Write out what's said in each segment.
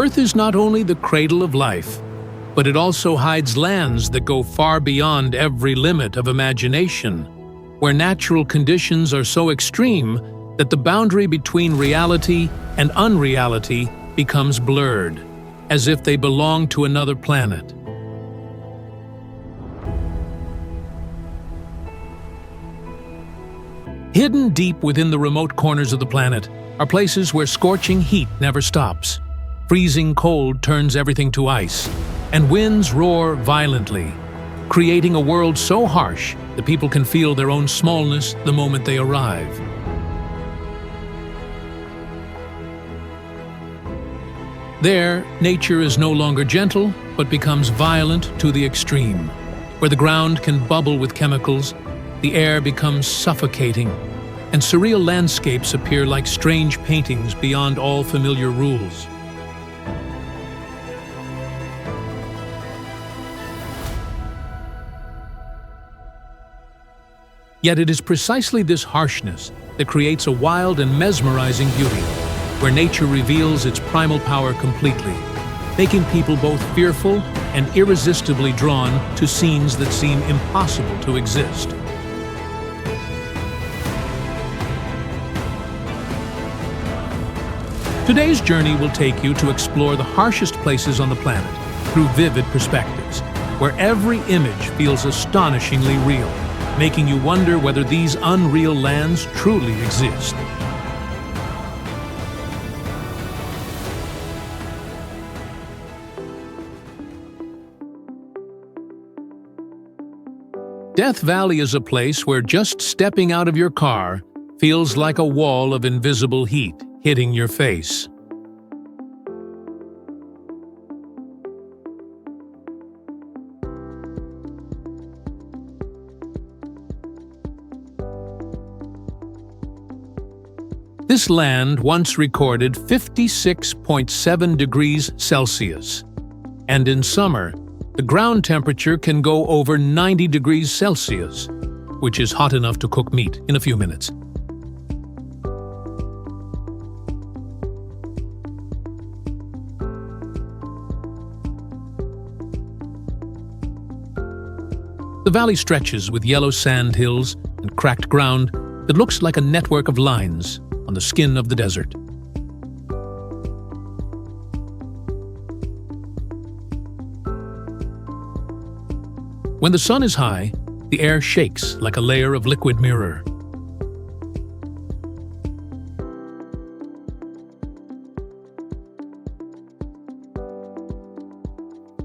Earth is not only the cradle of life, but it also hides lands that go far beyond every limit of imagination, where natural conditions are so extreme that the boundary between reality and unreality becomes blurred, as if they belong to another planet. Hidden deep within the remote corners of the planet are places where scorching heat never stops, freezing cold turns everything to ice, and winds roar violently, creating a world so harsh that people can feel their own smallness the moment they arrive. There, nature is no longer gentle, but becomes violent to the extreme, where the ground can bubble with chemicals, the air becomes suffocating, and surreal landscapes appear like strange paintings beyond all familiar rules. Yet it is precisely this harshness that creates a wild and mesmerizing beauty, where nature reveals its primal power completely, making people both fearful and irresistibly drawn to scenes that seem impossible to exist. Today's journey will take you to explore the harshest places on the planet through vivid perspectives, where every image feels astonishingly real, making you wonder whether these unreal lands truly exist. Death Valley is a place where just stepping out of your car feels like a wall of invisible heat hitting your face. This land once recorded 56.7 degrees Celsius, and in summer, the ground temperature can go over 90 degrees Celsius, which is hot enough to cook meat in a few minutes. The valley stretches with yellow sand hills and cracked ground that looks like a network of lines on the skin of the desert. When the sun is high, the air shakes like a layer of liquid mirror.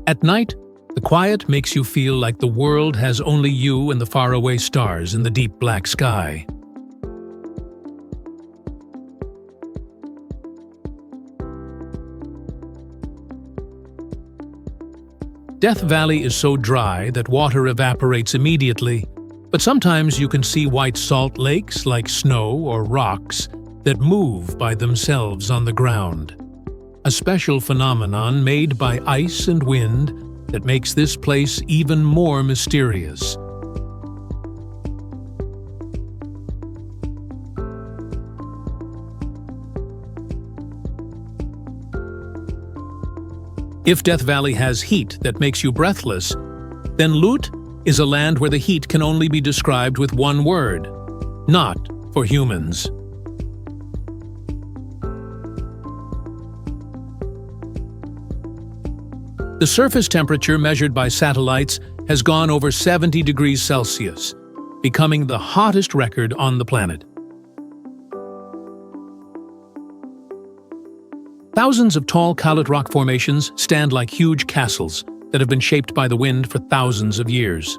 At night, the quiet makes you feel like the world has only you and the faraway stars in the deep black sky. Death Valley is so dry that water evaporates immediately, but sometimes you can see white salt lakes like snow or rocks that move by themselves on the ground. A special phenomenon made by ice and wind that makes this place even more mysterious. If Death Valley has heat that makes you breathless, then Lut is a land where the heat can only be described with one word: not for humans. The surface temperature measured by satellites has gone over 70 degrees Celsius, becoming the hottest record on the planet. Thousands of tall Kalit rock formations stand like huge castles that have been shaped by the wind for thousands of years.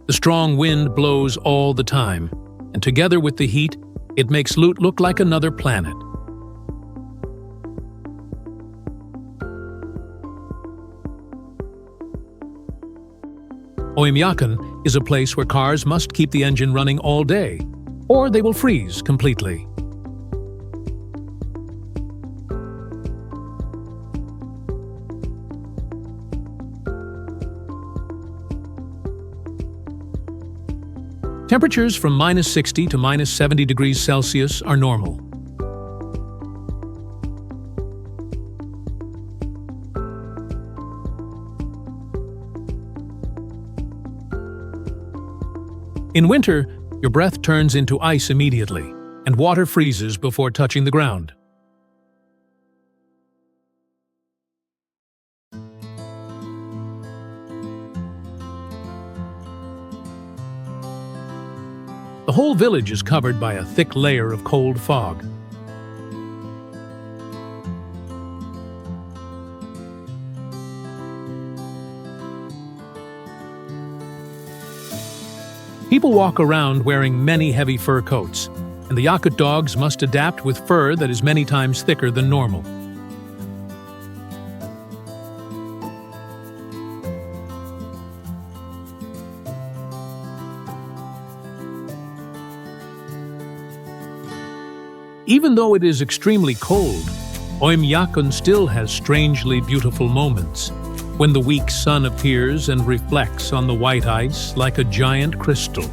The strong wind blows all the time, and together with the heat, it makes Lut look like another planet. Oymyakon is a place where cars must keep the engine running all day, or they will freeze completely. Temperatures from -60 to -70 degrees Celsius are normal. In winter, your breath turns into ice immediately, and water freezes before touching the ground. The whole village is covered by a thick layer of cold fog. People walk around wearing many heavy fur coats, and the Yakut dogs must adapt with fur that is many times thicker than normal. Even though it is extremely cold, Oymyakon still has strangely beautiful moments, when the weak sun appears and reflects on the white ice like a giant crystal.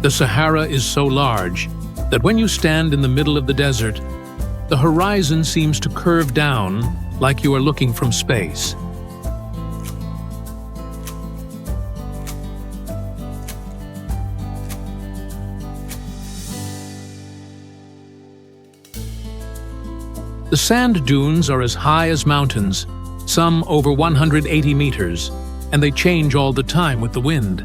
The Sahara is so large that when you stand in the middle of the desert, the horizon seems to curve down like you are looking from space. The sand dunes are as high as mountains, some over 180 meters, and they change all the time with the wind.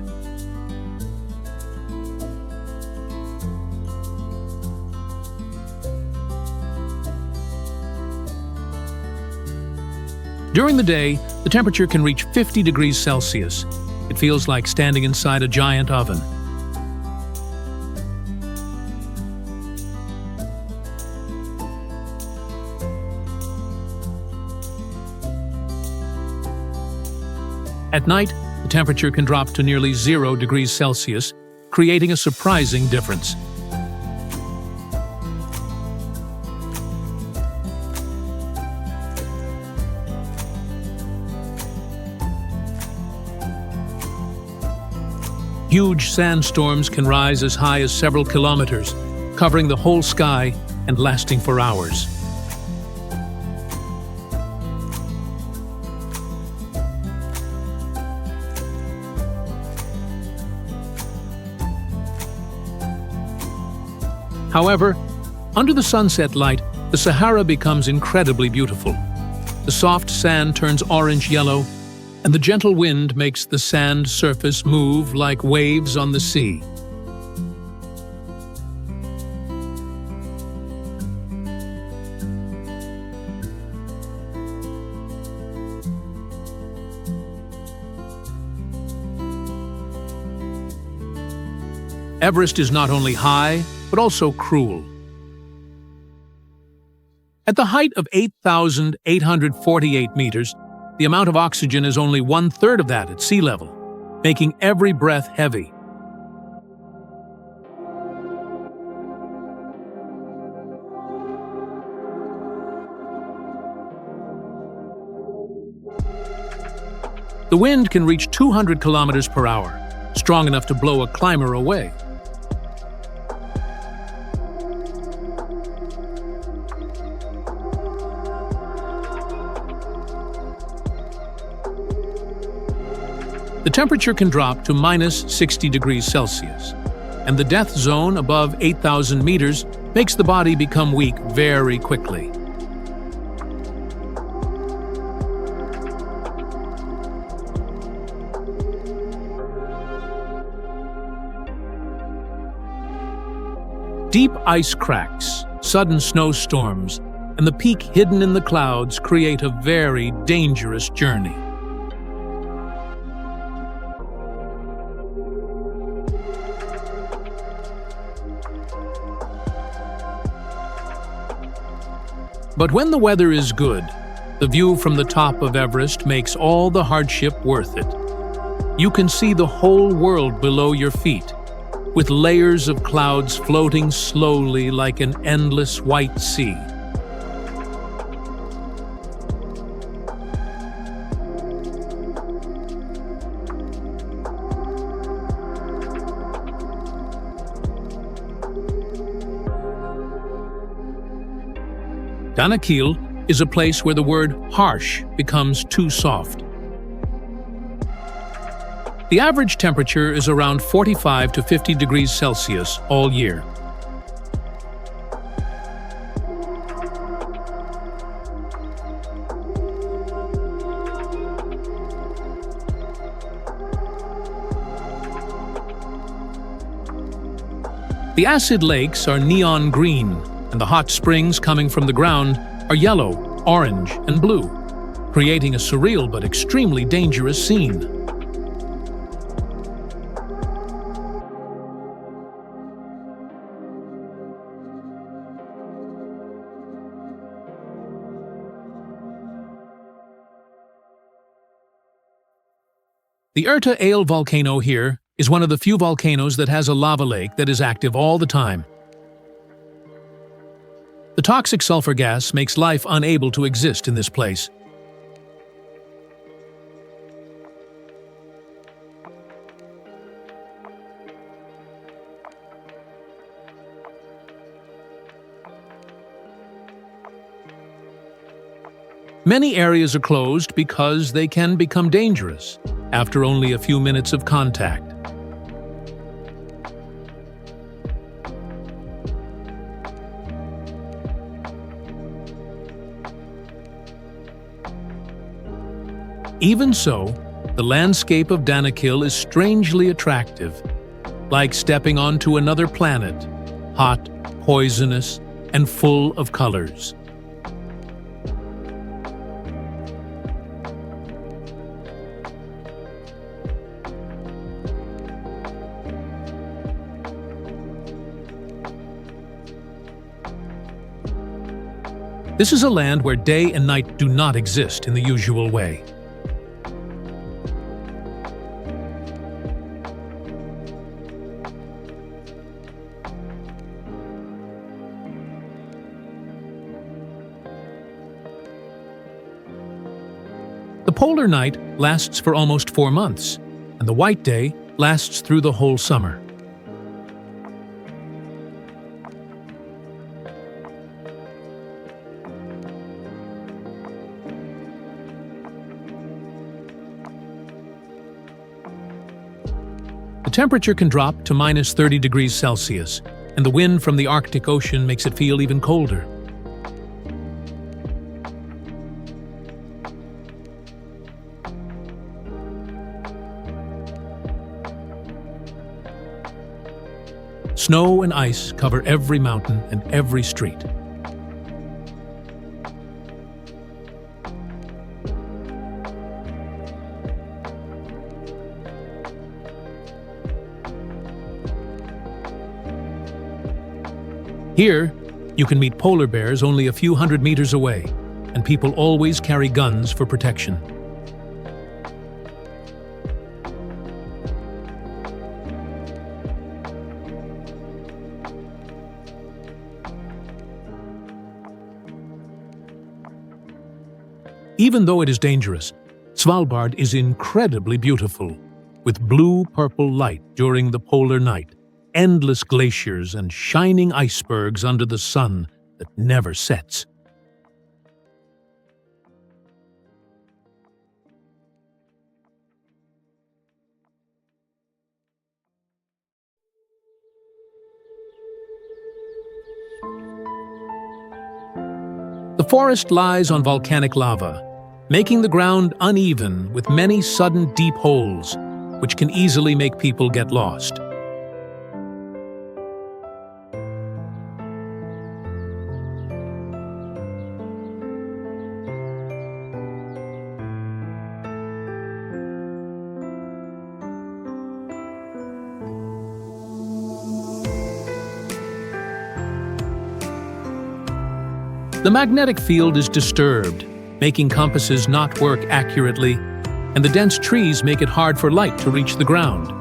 During the day, the temperature can reach 50 degrees Celsius. It feels like standing inside a giant oven. At night, the temperature can drop to nearly 0 degrees Celsius, creating a surprising difference. Huge sandstorms can rise as high as several kilometers, covering the whole sky and lasting for hours. However, under the sunset light, the Sahara becomes incredibly beautiful. The soft sand turns orange-yellow, and the gentle wind makes the sand surface move like waves on the sea. Everest is not only high, but also cruel. At the height of 8,848 meters, the amount of oxygen is only 1/3 of that at sea level, making every breath heavy. The wind can reach 200 kilometers per hour, strong enough to blow a climber away. The temperature can drop to -60 degrees Celsius, and the death zone above 8,000 meters makes the body become weak very quickly. Deep ice cracks, sudden snowstorms, and the peak hidden in the clouds create a very dangerous journey. But when the weather is good, the view from the top of Everest makes all the hardship worth it. You can see the whole world below your feet, with layers of clouds floating slowly like an endless white sea. Danakil is a place where the word harsh becomes too soft. The average temperature is around 45 to 50 degrees Celsius all year. The acid lakes are neon green, and the hot springs coming from the ground are yellow, orange, and blue, creating a surreal but extremely dangerous scene. The Erta Ale volcano here is one of the few volcanoes that has a lava lake that is active all the time. The toxic sulfur gas makes life unable to exist in this place. Many areas are closed because they can become dangerous after only a few minutes of contact. Even so, the landscape of Danakil is strangely attractive, like stepping onto another planet, hot, poisonous, and full of colors. This is a land where day and night do not exist in the usual way. The polar night lasts for almost 4 months, and the white day lasts through the whole summer. The temperature can drop to minus 30 degrees Celsius, and the wind from the Arctic Ocean makes it feel even colder. Snow and ice cover every mountain and every street. Here, you can meet polar bears only a few hundred meters away, and people always carry guns for protection. Even though it is dangerous, Svalbard is incredibly beautiful, with blue-purple light during the polar night, endless glaciers and shining icebergs under the sun that never sets. The forest lies on volcanic lava, making the ground uneven with many sudden deep holes, which can easily make people get lost. The magnetic field is disturbed, making compasses not work accurately, and the dense trees make it hard for light to reach the ground.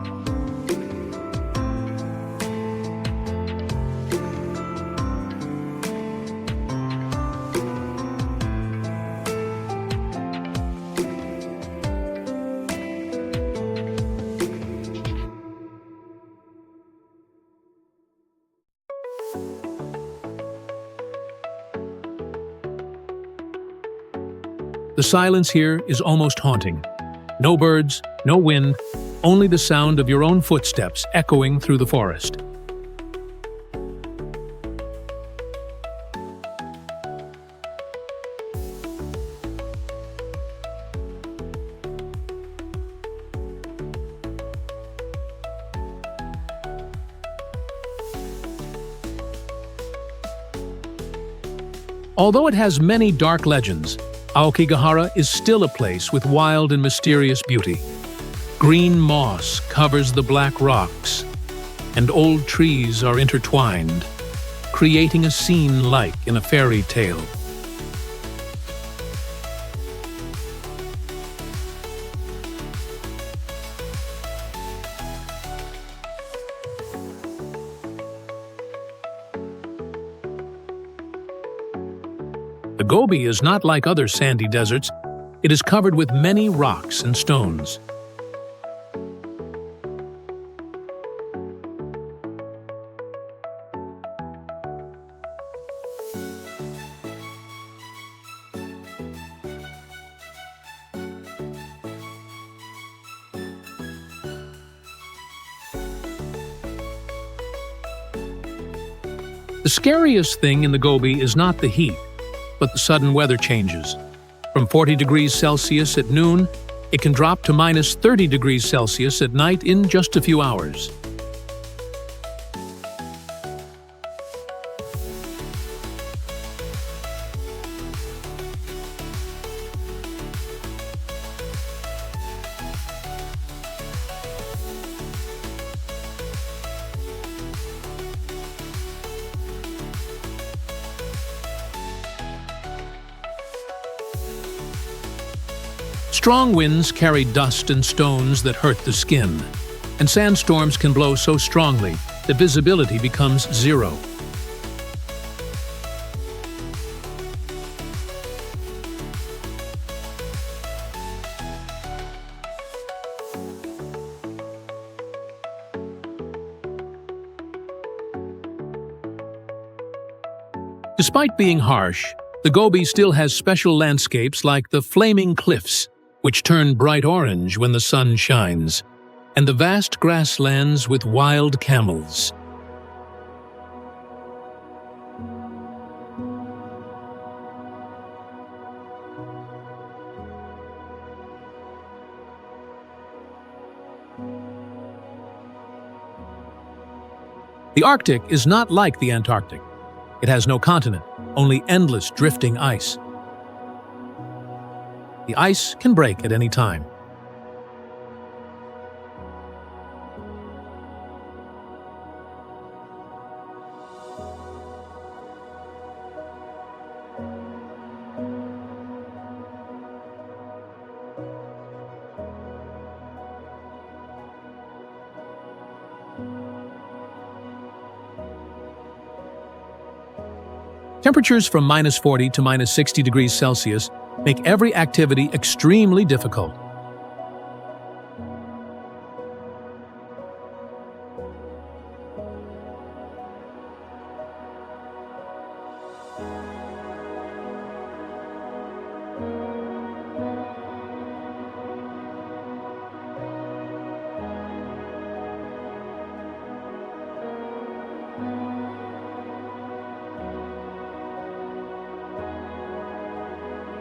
The silence here is almost haunting. No birds, no wind, only the sound of your own footsteps echoing through the forest. Although it has many dark legends, Aokigahara is still a place with wild and mysterious beauty. Green moss covers the black rocks, and old trees are intertwined, creating a scene like in a fairy tale. The Gobi is not like other sandy deserts. It is covered with many rocks and stones. The scariest thing in the Gobi is not the heat, but the sudden weather changes. From 40 degrees Celsius at noon, it can drop to minus 30 degrees Celsius at night in just a few hours. Strong winds carry dust and stones that hurt the skin, and sandstorms can blow so strongly that visibility becomes zero. Despite being harsh, the Gobi still has special landscapes like the flaming cliffs, which turn bright orange when the sun shines, and the vast grasslands with wild camels. The Arctic is not like the Antarctic. It has no continent, only endless drifting ice. The ice can break at any time. Temperatures from minus 40 to minus 60 degrees Celsius make every activity extremely difficult.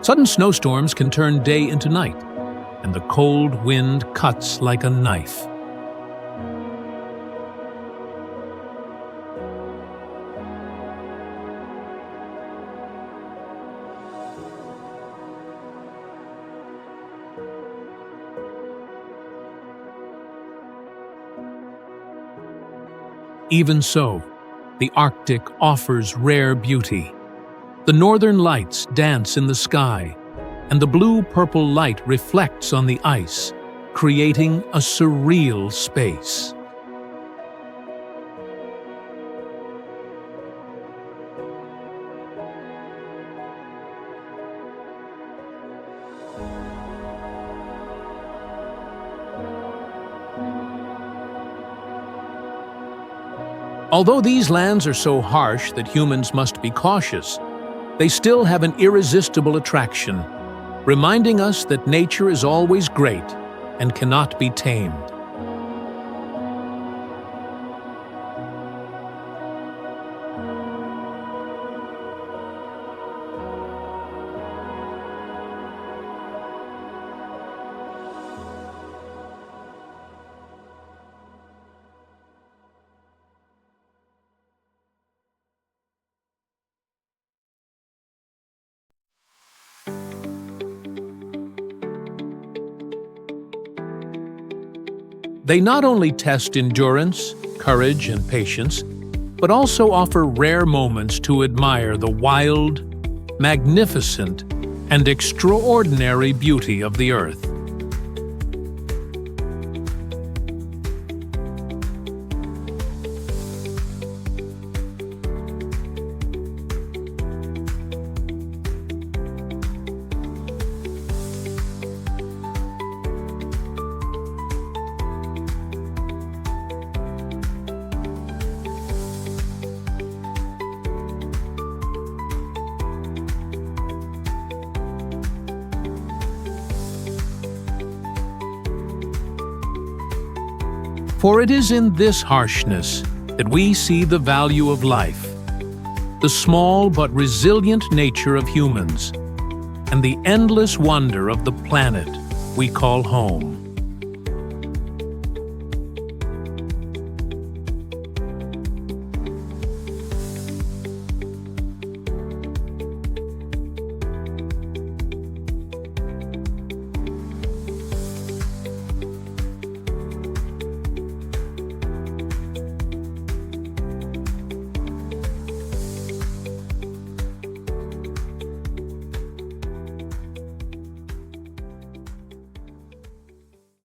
Sudden snowstorms can turn day into night, and the cold wind cuts like a knife. Even so, the Arctic offers rare beauty. The northern lights dance in the sky, and the blue-purple light reflects on the ice, creating a surreal space. Although these lands are so harsh that humans must be cautious, they still have an irresistible attraction. reminding us that nature is always great and cannot be tamed. They not only test endurance, courage, and patience, but also offer rare moments to admire the wild, magnificent, and extraordinary beauty of the earth. For it is in this harshness that we see the value of life, the small but resilient nature of humans, and the endless wonder of the planet we call home.